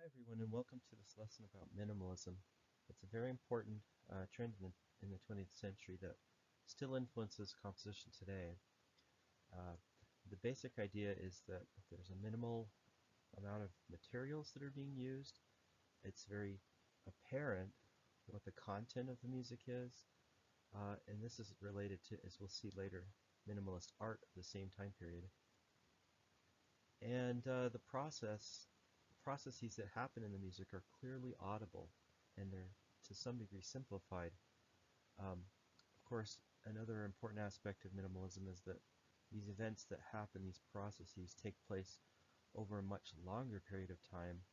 Hi everyone, and welcome to this lesson about minimalism. It's a very important trend in the 20th century that still influences composition today. Uh, the basic idea is that there's a minimal amount of materials that are being used. It's very apparent what the content of the music is, and this is related to, as we'll see later, minimalist art of the same time period. And the processes that happen in the music are clearly audible, and they're to some degree simplified. Of course, another important aspect of minimalism is that these events that happen, these processes, take place over a much longer period of time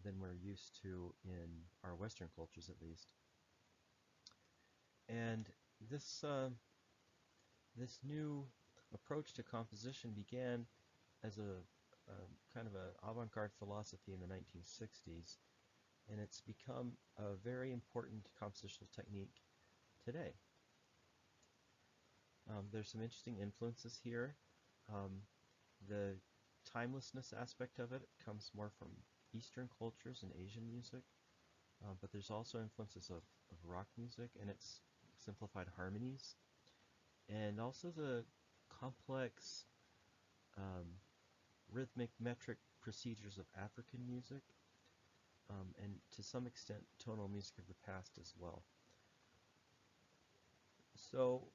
than we're used to in our Western cultures, at least. And this new approach to composition began as a kind of an avant-garde philosophy in the 1960s, and it's become a very important compositional technique today. There's some interesting influences here. The timelessness aspect of it comes more from Eastern cultures and Asian music, but there's also influences of rock music and its simplified harmonies, and also the complex rhythmic metric procedures of African music, and to some extent tonal music of the past as well. So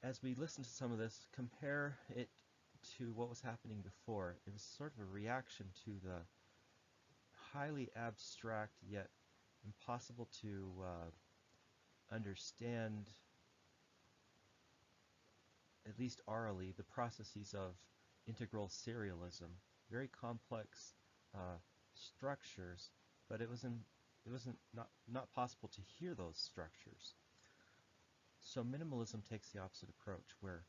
as we listen to some of this, compare it to what was happening before. It was sort of a reaction to the highly abstract yet impossible to understand, at least orally, the processes of integral serialism. Very complex structures, but it wasn't not possible to hear those structures. So minimalism takes the opposite approach, where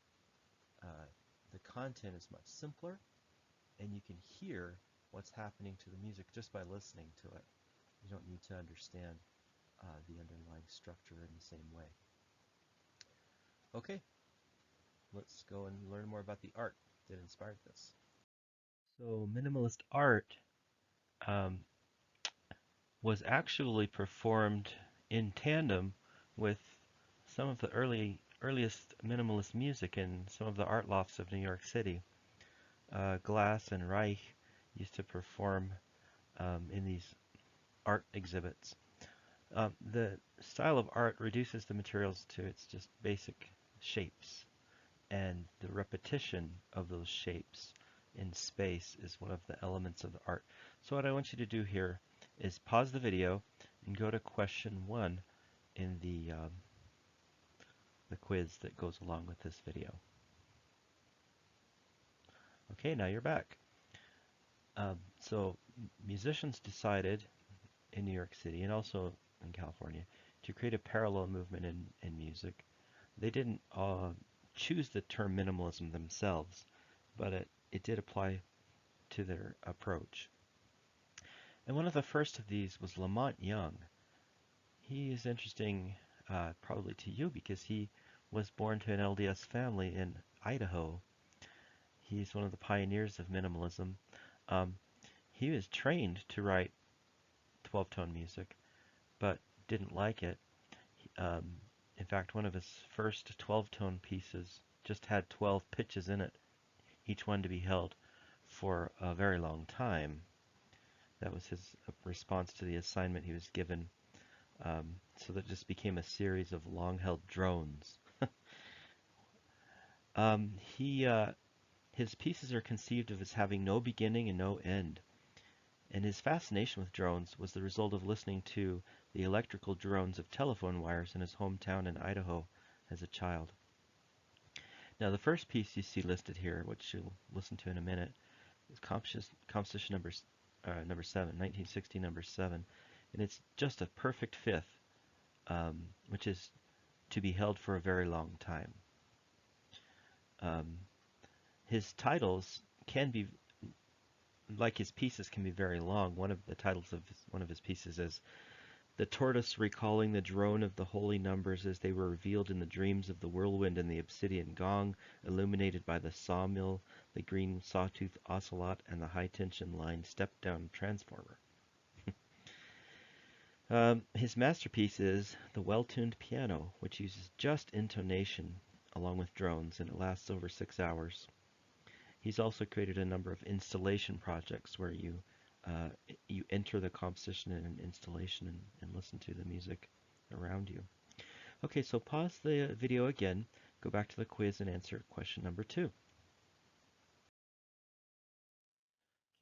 the content is much simpler, and you can hear what's happening to the music just by listening to it. You don't need to understand the underlying structure in the same way. Okay, let's go and learn more about the art that inspired this. So minimalist art was actually performed in tandem with some of the earliest minimalist music in some of the art lofts of New York City. Glass and Reich used to perform in these art exhibits. The style of art reduces the materials to its just basic shapes, and the repetition of those shapes in space is one of the elements of the art. So what I want you to do here is pause the video and go to question 1 in the quiz that goes along with this video. Okay, now you're back. So musicians decided in New York City and also in California to create a parallel movement in music. They didn't choose the term minimalism themselves, but it did apply to their approach. And one of the first of these was Lamont Young. He is interesting probably to you because he was born to an LDS family in Idaho. He's one of the pioneers of minimalism. He was trained to write 12-tone music, but didn't like it. In fact, one of his first 12-tone pieces just had 12 pitches in it, each one to be held for a very long time. That was his response to the assignment he was given. So that just became a series of long-held drones. His pieces are conceived of as having no beginning and no end. And his fascination with drones was the result of listening to the electrical drones of telephone wires in his hometown in Idaho as a child. Now the first piece you see listed here, which you'll listen to in a minute, is composition number 7, 1960 number 7, and it's just a perfect fifth, which is to be held for a very long time. His titles can be, like his pieces, can be very long. One of the titles of one of his pieces is the tortoise recalling the drone of the holy numbers as they were revealed in the dreams of the whirlwind and the obsidian gong, illuminated by the sawmill, the green sawtooth ocelot, and the high-tension line step-down transformer. His masterpiece is the well-tuned piano, which uses just intonation along with drones, and it lasts over 6 hours. He's also created a number of installation projects where you enter the composition in an installation and listen to the music around you. Okay, so pause the video again, go back to the quiz and answer question number 2.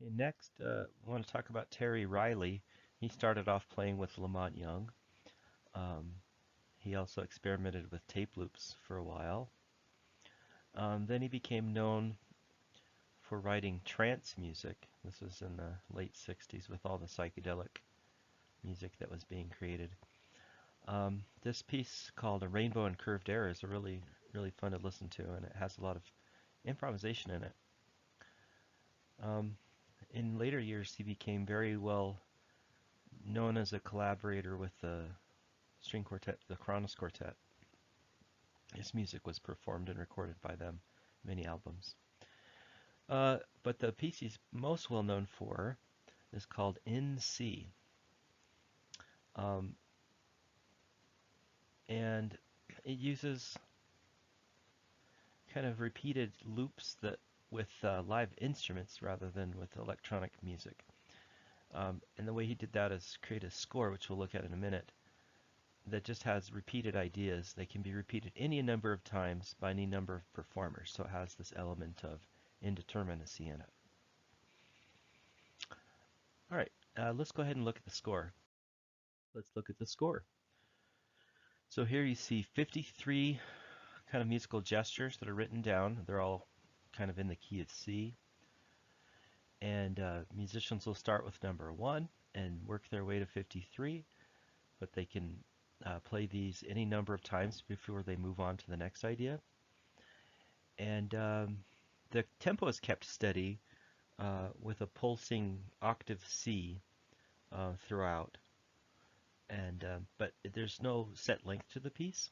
Okay, next, I want to talk about Terry Riley. He started off playing with Lamont Young. He also experimented with tape loops for a while. Then he became known for writing trance music. This was in the late 60s with all the psychedelic music that was being created. This piece called A Rainbow in Curved Air is a really fun to listen to, and it has a lot of improvisation in it. In later years, he became very well known as a collaborator with the string quartet, the Kronos Quartet. His music was performed and recorded by them, many albums. But the piece he's most well known for is called In C. And it uses kind of repeated loops that with live instruments rather than with electronic music. And the way he did that is create a score, which we'll look at in a minute, that just has repeated ideas. They can be repeated any number of times by any number of performers, so it has this element of indeterminacy in it. All right, let's go ahead and look at the score. Let's look at the score. So here you see 53 kind of musical gestures that are written down. They're all kind of in the key of C. And musicians will start with number 1 and work their way to 53, but they can play these any number of times before they move on to the next idea. And the tempo is kept steady with a pulsing octave C throughout. And but there's no set length to the piece.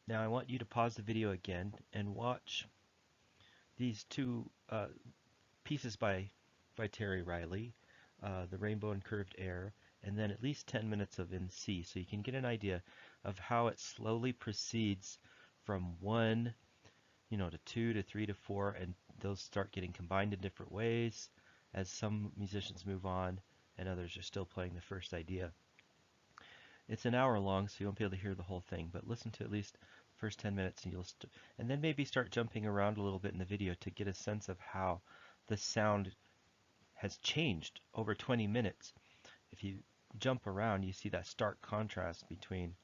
Now I want you to pause the video again and watch these two pieces by Terry Riley, The Rainbow in Curved Air, and then at least 10 minutes of In C, so you can get an idea of how it slowly proceeds from 1, to 2 to 3 to 4, and those start getting combined in different ways as some musicians move on and others are still playing the first idea. It's an hour long, so you won't be able to hear the whole thing, but listen to at least the first 10 minutes, and and then maybe start jumping around a little bit in the video to get a sense of how the sound has changed over 20 minutes. If you jump around, you see that stark contrast between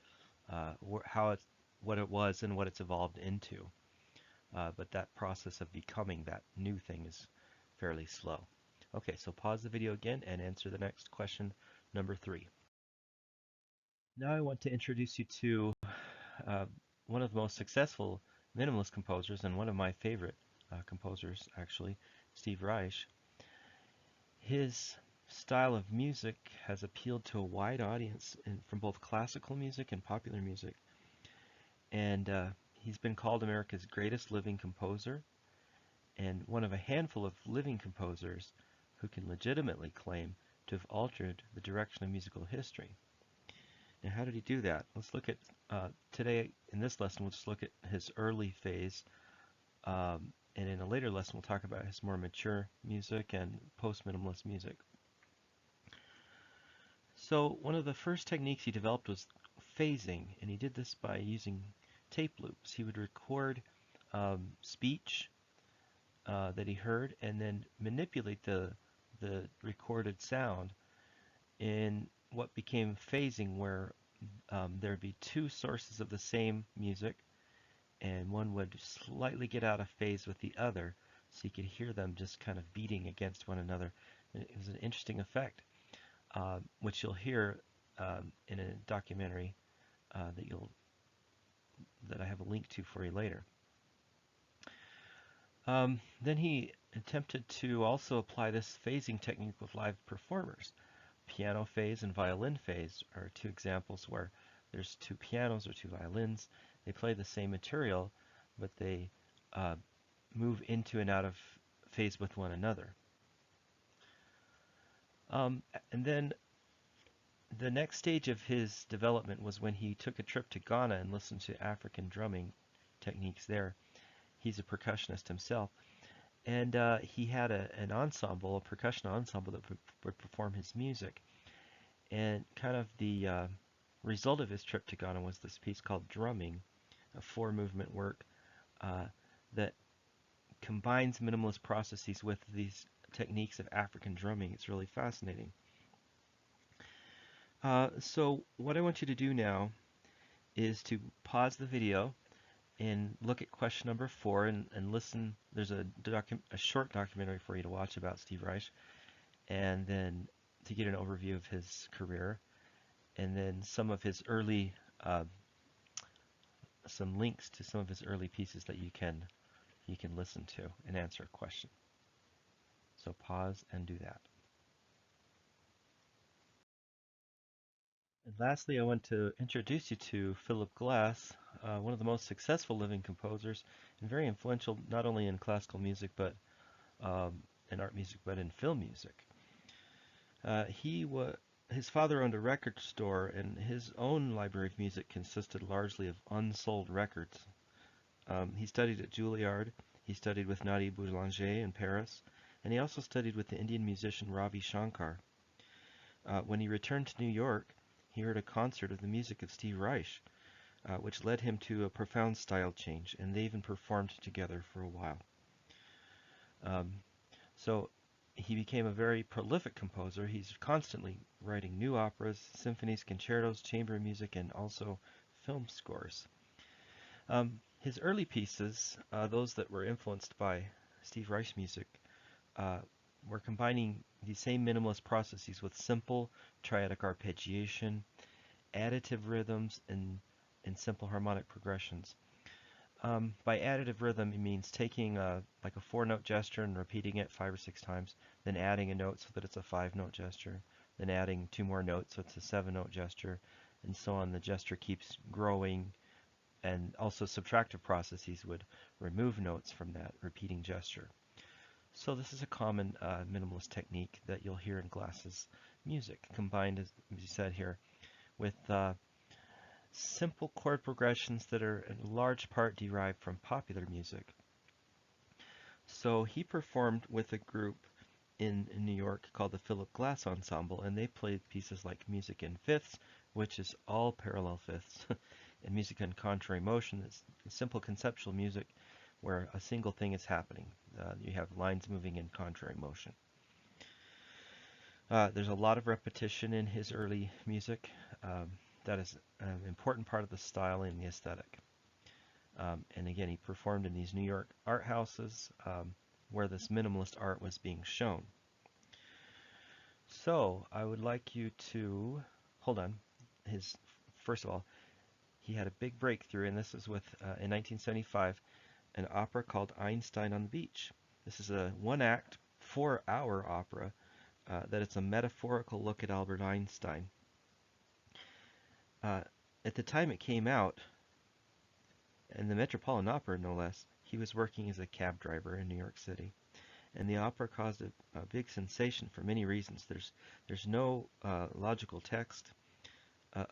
what it was and what it's evolved into. But that process of becoming that new thing is fairly slow. Okay, so pause the video again and answer the next question, number 3. Now I want to introduce you to one of the most successful minimalist composers and one of my favorite composers, actually, Steve Reich. His style of music has appealed to a wide audience from both classical music and popular music. And he's been called America's greatest living composer and one of a handful of living composers who can legitimately claim to have altered the direction of musical history. Now, how did he do that? Let's look at, today in this lesson, we'll just look at his early phase. And in a later lesson, we'll talk about his more mature music and post-minimalist music. So one of the first techniques he developed was phasing, and he did this by using tape loops. He would record speech that he heard and then manipulate the recorded sound in what became phasing, where there'd be two sources of the same music, and one would slightly get out of phase with the other, so you could hear them just kind of beating against one another. And it was an interesting effect, which you'll hear in a documentary that I have a link to for you later. Then he attempted to also apply this phasing technique with live performers. piano phase and violin phase are two examples where there's two pianos or two violins. They play the same material, but they uh, move into and out of phase with one another. And then the next stage of his development was when he took a trip to Ghana and listened to African drumming techniques there. He's a percussionist himself, and he had an ensemble, a percussion ensemble that would perform his music. And kind of the result of his trip to Ghana was this piece called Drumming, a four-movement work uh, that combines minimalist processes with these techniques of African drumming. It's really fascinating. So what I want you to do now is to pause the video and look at question number 4 and listen. There's a short documentary for you to watch about Steve Reich, and then to get an overview of his career, and then some links to some of his early pieces that you can listen to and answer a question. So pause and do that. And lastly, I want to introduce you to Philip Glass, one of the most successful living composers and very influential not only in classical music but in art music but in film music. His father owned a record store, and his own library of music consisted largely of unsold records. He studied at Juilliard. He studied with Nadi Boulanger in Paris, and he also studied with the Indian musician Ravi Shankar. When he returned to New York, he heard a concert of the music of Steve Reich, which led him to a profound style change, and they even performed together for a while. So he became a very prolific composer. He's constantly writing new operas, symphonies, concertos, chamber music, and also film scores. His early pieces, those that were influenced by Steve Reich's music, were combining the same minimalist processes with simple triadic arpeggiation, additive rhythms, and simple harmonic progressions. By additive rhythm, it means taking like a 4-note gesture and repeating it 5 or 6 times, then adding a note so that it's a 5-note gesture, then adding 2 more notes so it's a 7-note gesture, and so on. The gesture keeps growing, and also subtractive processes would remove notes from that repeating gesture. So this is a common minimalist technique that you'll hear in Glass's music, combined, as you said here, with simple chord progressions that are in large part derived from popular music. So he performed with a group in New York called the Philip Glass Ensemble, and they played pieces like Music in Fifths, which is all parallel fifths, and Music in Contrary Motion is simple conceptual music where a single thing is happening. You have lines moving in contrary motion. There's a lot of repetition in his early music. That is an important part of the style and the aesthetic. And again, he performed in these New York art houses where this minimalist art was being shown. So I would like you to hold on. First of all, he had a big breakthrough, and this is with in 1975, an opera called Einstein on the Beach. This is a one-act, 4-hour opera that it's a metaphorical look at Albert Einstein. At the time it came out, in the Metropolitan Opera no less, he was working as a cab driver in New York City. And the opera caused a big sensation for many reasons. There's no logical text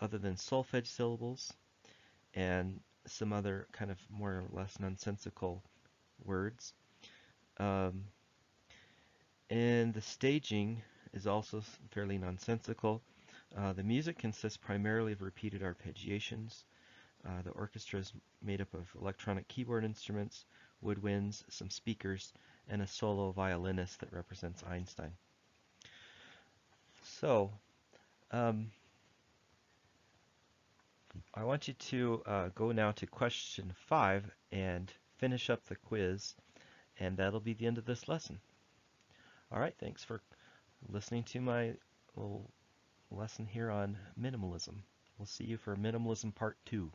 other than solfege syllables and some other kind of more or less nonsensical words. And the staging is also fairly nonsensical. The music consists primarily of repeated arpeggiations. The orchestra is made up of electronic keyboard instruments, woodwinds, some speakers, and a solo violinist that represents Einstein. So, I want you to go now to question 5 and finish up the quiz, and that'll be the end of this lesson. All right, thanks for listening to my little lesson here on minimalism. We'll see you for minimalism part 2.